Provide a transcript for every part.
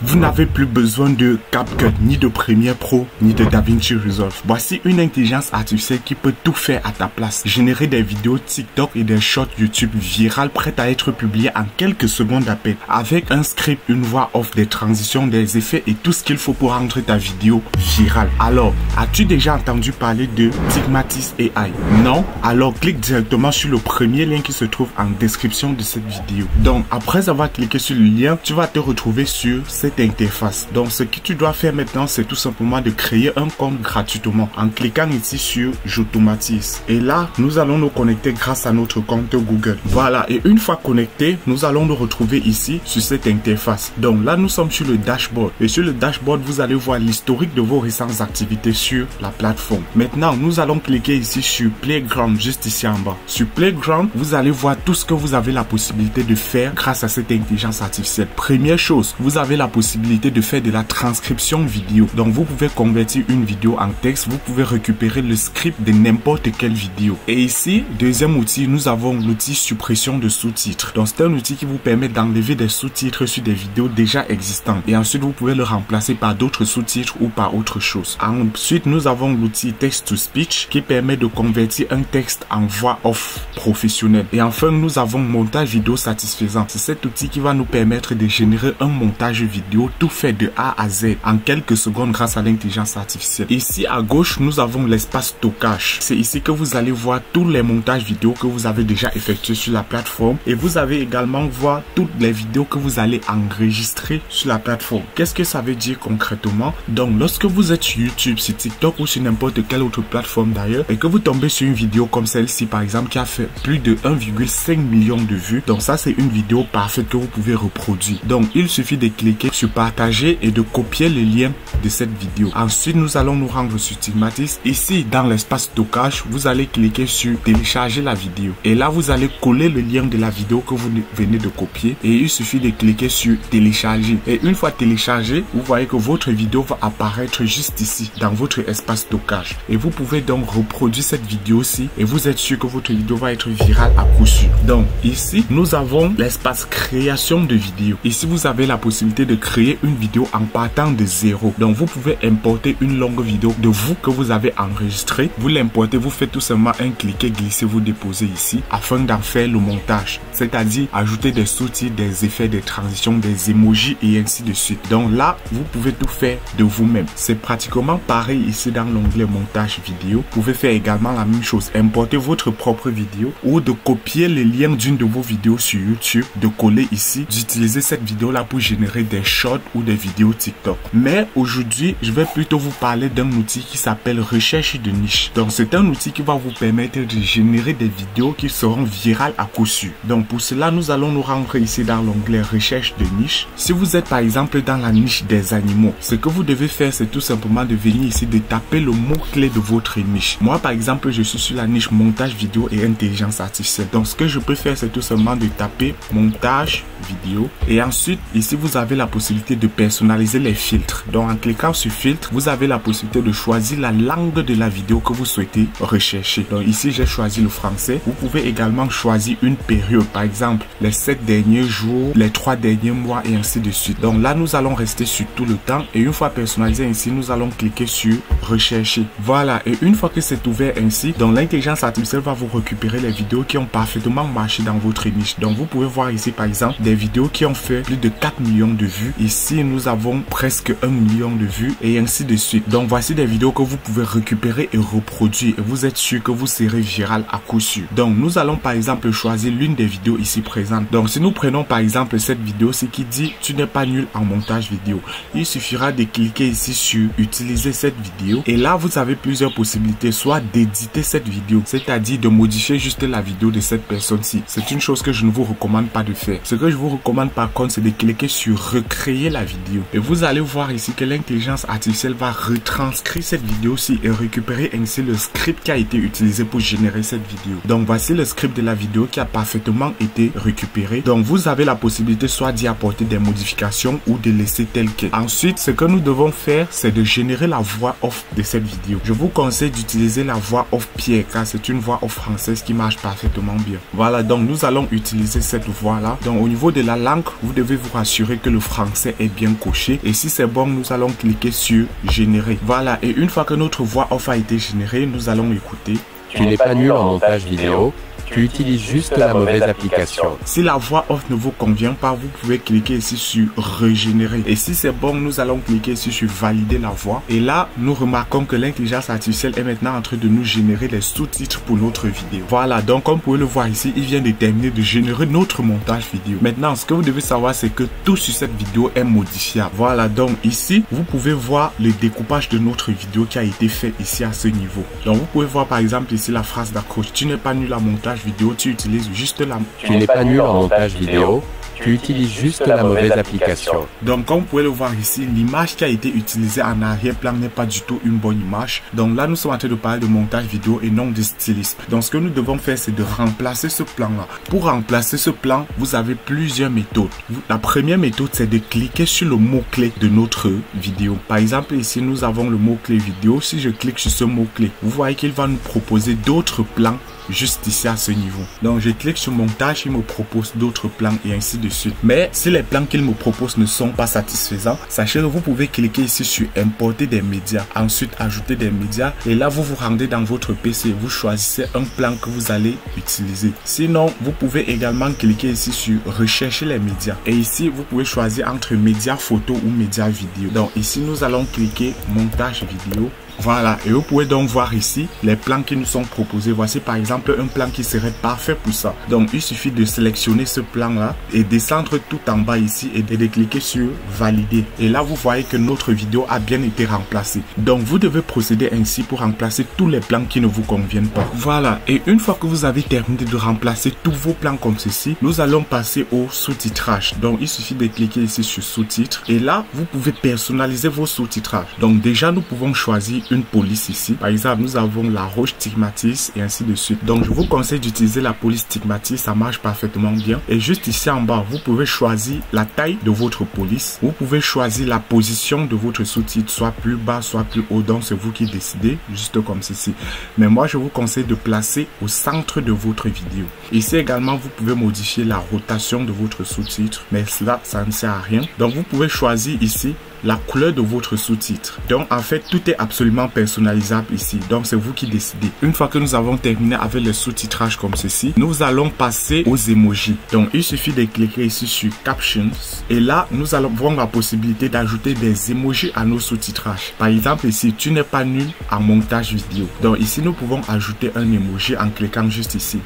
Vous n'avez plus besoin de CapCut, ni de Premiere Pro, ni de DaVinci Resolve. Voici une intelligence artificielle qui peut tout faire à ta place. Générer des vidéos TikTok et des shorts YouTube virales prêtes à être publiées en quelques secondes à peine. Avec un script, une voix off, des transitions, des effets et tout ce qu'il faut pour rendre ta vidéo virale. Alors, as-tu déjà entendu parler de Stigmatix AI? Non? Alors clique directement sur le premier lien qui se trouve en description de cette vidéo. Donc, après avoir cliqué sur le lien, tu vas te retrouver sur cette interface. Donc, ce que tu dois faire maintenant, c'est tout simplement de créer un compte gratuitement en cliquant ici sur j'automatise. Et là, nous allons nous connecter grâce à notre compte Google. Voilà, et une fois connecté, nous allons nous retrouver ici sur cette interface. Donc là, nous sommes sur le dashboard. Et sur le dashboard, vous allez voir l'historique de vos récentes activités sur la plateforme. Maintenant, nous allons cliquer ici sur Playground, juste ici en bas. Sur Playground, vous allez voir tout ce que vous avez la possibilité de faire grâce à cette intelligence artificielle. Première chose, vous avez la possibilité de faire de la transcription vidéo. Donc, vous pouvez convertir une vidéo en texte. Vous pouvez récupérer le script de n'importe quelle vidéo. Et ici, deuxième outil, nous avons l'outil suppression de sous-titres. Donc, c'est un outil qui vous permet d'enlever des sous-titres sur des vidéos déjà existantes. Et ensuite, vous pouvez le remplacer par d'autres sous-titres ou par autre chose. Ensuite, nous avons l'outil text-to-speech qui permet de convertir un texte en voix off professionnelle. Et enfin, nous avons montage vidéo satisfaisant. C'est cet outil qui va nous permettre de générer un montage vidéo tout fait de A à Z en quelques secondes grâce à l'intelligence artificielle. Ici à gauche, nous avons l'espace stockage. C'est ici que vous allez voir tous les montages vidéo que vous avez déjà effectués sur la plateforme et vous avez également voir toutes les vidéos que vous allez enregistrer sur la plateforme. Qu'est-ce que ça veut dire concrètement? Donc, lorsque vous êtes sur YouTube, sur TikTok ou sur n'importe quelle autre plateforme d'ailleurs et que vous tombez sur une vidéo comme celle-ci par exemple qui a fait plus de 1,5 million de vues, donc ça c'est une vidéo parfaite que vous pouvez reproduire. Donc, il suffit de cliquer sur partager et de copier le lien de cette vidéo. Ensuite, nous allons nous rendre sur Stigmatix. Ici, dans l'espace stockage, vous allez cliquer sur télécharger la vidéo. Et là, vous allez coller le lien de la vidéo que vous venez de copier. Et il suffit de cliquer sur télécharger. Et une fois téléchargé, vous voyez que votre vidéo va apparaître juste ici, dans votre espace stockage. Et vous pouvez donc reproduire cette vidéo-ci et vous êtes sûr que votre vidéo va être virale à coup sûr. Donc, ici, nous avons l'espace création de vidéo. Ici, vous avez la possibilité de créer une vidéo en partant de zéro. Donc, vous pouvez importer une longue vidéo de vous que vous avez enregistrée. Vous l'importez, vous faites tout simplement un cliquer, glisser, vous déposez ici afin d'en faire le montage. C'est-à-dire ajouter des sous-titres, des effets, des transitions, des emojis et ainsi de suite. Donc là, vous pouvez tout faire de vous-même. C'est pratiquement pareil ici dans l'onglet montage vidéo. Vous pouvez faire également la même chose. Importer votre propre vidéo ou de copier les liens d'une de vos vidéos sur YouTube, de coller ici, d'utiliser cette vidéo là pour générer des shorts ou des vidéos TikTok. Mais aujourd'hui, je vais plutôt vous parler d'un outil qui s'appelle recherche de niche. Donc, c'est un outil qui va vous permettre de générer des vidéos qui seront virales à coup sûr. Donc, pour cela, nous allons nous rendre ici dans l'onglet recherche de niche. Si vous êtes par exemple dans la niche des animaux, ce que vous devez faire, c'est tout simplement de venir ici, de taper le mot-clé de votre niche. Moi, par exemple, je suis sur la niche montage vidéo et intelligence artificielle. Donc, ce que je peux faire, c'est tout simplement de taper montage vidéo. Et ensuite, ici, vous avez la possibilité de personnaliser les filtres. Donc, en cliquant sur filtre, vous avez la possibilité de choisir la langue de la vidéo que vous souhaitez rechercher. Donc, ici, j'ai choisi le français. Vous pouvez également choisir une période. Par exemple, les 7 derniers jours, les 3 derniers mois et ainsi de suite. Donc, là, nous allons rester sur tout le temps. Et une fois personnalisé ainsi, nous allons cliquer sur rechercher. Voilà. Et une fois que c'est ouvert ainsi, donc l'intelligence artificielle va vous récupérer les vidéos qui ont parfaitement marché dans votre niche. Donc, vous pouvez voir ici, par exemple, des vidéos qui ont fait plus de 4 millions de vues. Ici, nous avons presque 1 million de vues et ainsi de suite. Donc, voici des vidéos que vous pouvez récupérer et reproduire. Et vous êtes sûr que vous serez viral à coup sûr. Donc, nous allons par exemple choisir l'une des vidéos ici présentes. Donc, si nous prenons par exemple cette vidéo, c'est qui dit « Tu n'es pas nul en montage vidéo ». Il suffira de cliquer ici sur « Utiliser cette vidéo ». Et là, vous avez plusieurs possibilités. Soit d'éditer cette vidéo, c'est-à-dire de modifier juste la vidéo de cette personne-ci. C'est une chose que je ne vous recommande pas de faire. Ce que je vous recommande par contre, c'est de cliquer sur « Recréer la vidéo ». Et vous allez voir ici que l'intelligence artificielle va retranscrire cette vidéo-ci et récupérer ainsi le script qui a été utilisé pour générer cette vidéo. Donc, voici le script de la vidéo qui a parfaitement été récupéré. Donc, vous avez la possibilité soit d'y apporter des modifications ou de laisser tel quel. Ensuite, ce que nous devons faire, c'est de générer la voix off de cette vidéo. Je vous conseille d'utiliser la voix off Pierre car c'est une voix off française qui marche parfaitement bien. Voilà, donc nous allons utiliser cette voix-là. Donc, au niveau de la langue, vous devez vous rassurer que le français français est bien coché. Et si c'est bon, nous allons cliquer sur générer. Voilà, et une fois que notre voix off a été générée, nous allons écouter. Tu n'es pas nul en montage vidéo, tu utilises juste la mauvaise application. Si la voix off ne vous convient pas, vous pouvez cliquer ici sur régénérer. Et si c'est bon, nous allons cliquer ici sur valider la voix. Et là, nous remarquons que l'intelligence artificielle est maintenant en train de nous générer les sous-titres pour notre vidéo. Voilà, donc comme vous pouvez le voir ici, il vient de terminer de générer notre montage vidéo. Maintenant, ce que vous devez savoir, c'est que tout sur cette vidéo est modifiable. Voilà, donc ici, vous pouvez voir le découpage de notre vidéo qui a été fait ici à ce niveau. Donc vous pouvez voir par exemple ici la phrase d'accroche. Tu n'es pas nul à montage vidéo, tu utilises juste la... Tu n'es pas nul en montage vidéo, tu utilises juste la mauvaise application. Donc comme vous pouvez le voir ici, l'image qui a été utilisée en arrière-plan n'est pas du tout une bonne image. Donc là, nous sommes en train de parler de montage vidéo et non de stylisme. Donc ce que nous devons faire, c'est de remplacer ce plan-là. Pour remplacer ce plan, vous avez plusieurs méthodes. La première méthode, c'est de cliquer sur le mot-clé de notre vidéo. Par exemple, ici, nous avons le mot-clé vidéo. Si je clique sur ce mot-clé, vous voyez qu'il va nous proposer d'autres plans juste ici à ce niveau. Donc je clique sur montage, il me propose d'autres plans et ainsi de suite. Mais si les plans qu'il me propose ne sont pas satisfaisants, sachez que vous pouvez cliquer ici sur importer des médias, ensuite ajouter des médias et là vous vous rendez dans votre PC, vous choisissez un plan que vous allez utiliser. Sinon, vous pouvez également cliquer ici sur rechercher les médias et ici vous pouvez choisir entre médias photo ou médias vidéo. Donc ici nous allons cliquer montage vidéo. Voilà, et vous pouvez donc voir ici les plans qui nous sont proposés. Voici par exemple un plan qui serait parfait pour ça. Donc il suffit de sélectionner ce plan là et descendre tout en bas ici et de cliquer sur valider. Et là vous voyez que notre vidéo a bien été remplacée. Donc vous devez procéder ainsi pour remplacer tous les plans qui ne vous conviennent pas. Voilà, et une fois que vous avez terminé de remplacer tous vos plans comme ceci, nous allons passer au sous-titrage. Donc il suffit de cliquer ici sur sous-titres et là vous pouvez personnaliser vos sous-titrages. Donc déjà nous pouvons choisir une police ici. Par exemple, nous avons la roche stigmatise et ainsi de suite. Donc, je vous conseille d'utiliser la police stigmatise. Ça marche parfaitement bien. Et juste ici en bas, vous pouvez choisir la taille de votre police. Vous pouvez choisir la position de votre sous-titre, soit plus bas, soit plus haut. Donc, c'est vous qui décidez, juste comme ceci. Mais moi, je vous conseille de placer au centre de votre vidéo. Ici également, vous pouvez modifier la rotation de votre sous-titre. Mais cela, ça ne sert à rien. Donc, vous pouvez choisir ici la couleur de votre sous-titre. Donc en fait tout est absolument personnalisable ici. Donc c'est vous qui décidez. Une fois que nous avons terminé avec le sous-titrage comme ceci, nous allons passer aux emojis. Donc il suffit de cliquer ici sur captions et là nous avons la possibilité d'ajouter des emojis à nos sous-titrages. Par exemple ici, tu n'es pas nul en montage vidéo. Donc ici nous pouvons ajouter un emoji en cliquant juste ici.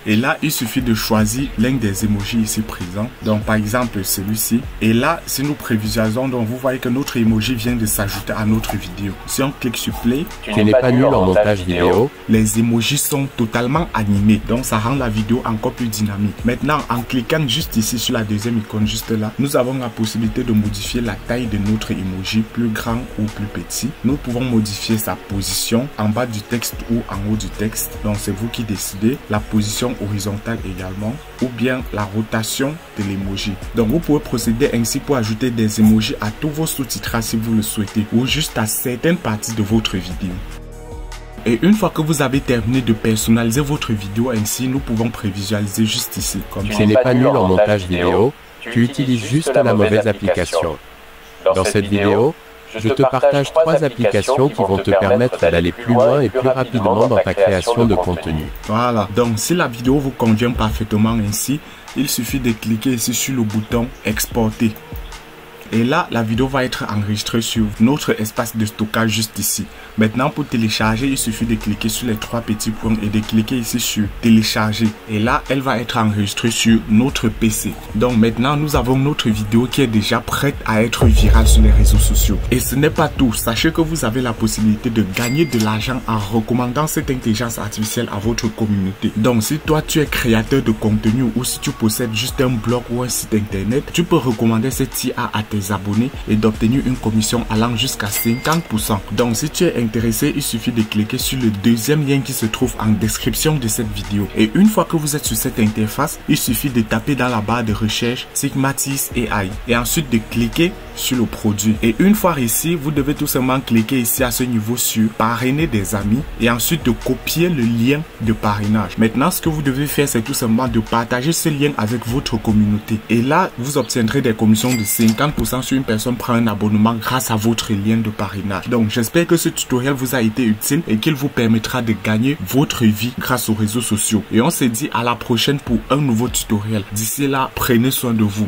Et là, il suffit de choisir l'un des emojis ici présents. Donc, par exemple, celui-ci. Et là, si nous prévisualisons, donc vous voyez que notre emoji vient de s'ajouter à notre vidéo. Si on clique sur play, tu n'es pas nul en montage vidéo. Les emojis sont totalement animés. Donc, ça rend la vidéo encore plus dynamique. Maintenant, en cliquant juste ici sur la deuxième icône, juste là, nous avons la possibilité de modifier la taille de notre emoji, plus grand ou plus petit. Nous pouvons modifier sa position en bas du texte ou en haut du texte. Donc, c'est vous qui décidez. La position horizontale également ou bien la rotation de l'emoji. Donc vous pouvez procéder ainsi pour ajouter des emojis à tous vos sous-titrages si vous le souhaitez ou juste à certaines parties de votre vidéo. Et une fois que vous avez terminé de personnaliser votre vidéo ainsi, nous pouvons prévisualiser juste ici. Comme tu n'es pas nul en montage vidéo, tu utilises juste la mauvaise application. Dans cette vidéo, je te partage 3 applications qui vont te permettre d'aller plus loin et plus rapidement dans ta création de contenu. Voilà, donc si la vidéo vous convient parfaitement ainsi, il suffit de cliquer ici sur le bouton exporter. Et là, la vidéo va être enregistrée sur notre espace de stockage juste ici. Maintenant, pour télécharger, il suffit de cliquer sur les 3 petits points et de cliquer ici sur télécharger. Et là, elle va être enregistrée sur notre PC. Donc maintenant, nous avons notre vidéo qui est déjà prête à être virale sur les réseaux sociaux. Et ce n'est pas tout. Sachez que vous avez la possibilité de gagner de l'argent en recommandant cette intelligence artificielle à votre communauté. Donc si toi, tu es créateur de contenu ou si tu possèdes juste un blog ou un site internet, tu peux recommander cette IA à tes abonnés et d'obtenir une commission allant jusqu'à 50%. Donc si tu es intéressé, il suffit de cliquer sur le deuxième lien qui se trouve en description de cette vidéo. Et une fois que vous êtes sur cette interface, il suffit de taper dans la barre de recherche Stigmatise AI et ensuite de cliquer sur le produit. Et une fois ici, vous devez tout simplement cliquer ici à ce niveau sur parrainer des amis et ensuite de copier le lien de parrainage. Maintenant, ce que vous devez faire, c'est tout simplement de partager ce lien avec votre communauté. Et là, vous obtiendrez des commissions de 50% si une personne prend un abonnement grâce à votre lien de parrainage. Donc, j'espère que ce tutoriel vous a été utile et qu'il vous permettra de gagner votre vie grâce aux réseaux sociaux. Et on se dit à la prochaine pour un nouveau tutoriel. D'ici là, prenez soin de vous.